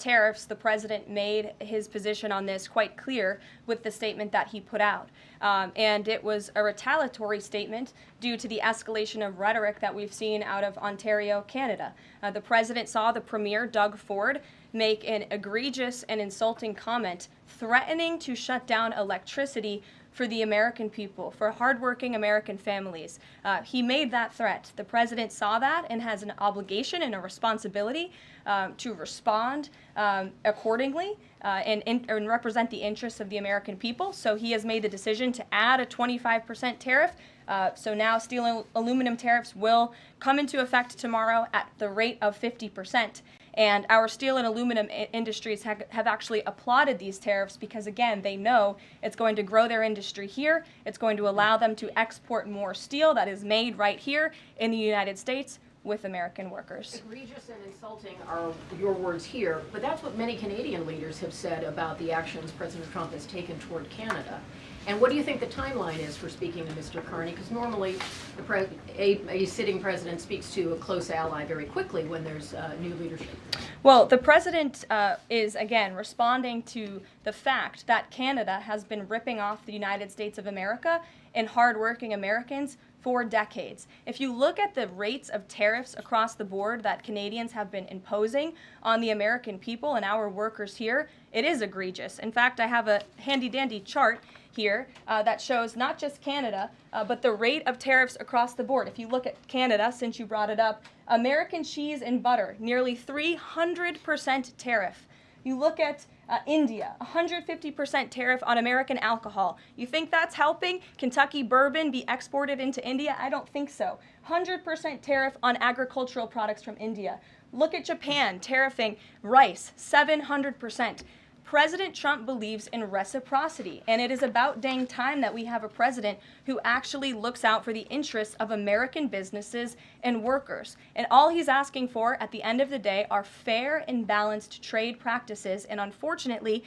tariffs, the president made his position on this quite clear with the statement that he put out. And it was a retaliatory statement due to the escalation of rhetoric that we've seen out of Ontario, Canada. The president saw the premier, Doug Ford, make an egregious and insulting comment threatening to shut down electricity for the American people, for hardworking American families. He made that threat. The president saw that and has an obligation and a responsibility to respond accordingly and represent the interests of the American people. So he has made the decision to add a 25% tariff. So now steel and aluminum tariffs will come into effect tomorrow at the rate of 50%. And our steel and aluminum industries have actually applauded these tariffs because, again, they know it's going to grow their industry here. It's going to allow them to export more steel that is made right here in the United States with American workers. Egregious and insulting are your words here, but that's what many Canadian leaders have said about the actions President Trump has taken toward Canada. And what do you think the timeline is for speaking to Mr. Carney? Because normally a sitting president speaks to a close ally very quickly when there's new leadership. Well, the president is, again, responding to the fact that Canada has been ripping off the United States of America and hardworking Americans for decades. If you look at the rates of tariffs across the board that Canadians have been imposing on the American people and our workers here, it is egregious. In fact, I have a handy-dandy chart here that shows not just Canada, but the rate of tariffs across the board. If you look at Canada, since you brought it up, American cheese and butter, nearly 300% tariff. You look at India, 150% tariff on American alcohol. You think that's helping Kentucky bourbon be exported into India? I don't think so. 100% tariff on agricultural products from India. Look at Japan, tariffing rice, 700%. President Trump believes in reciprocity, and it is about dang time that we have a president who actually looks out for the interests of American businesses and workers. And all he's asking for at the end of the day are fair and balanced trade practices, and unfortunately,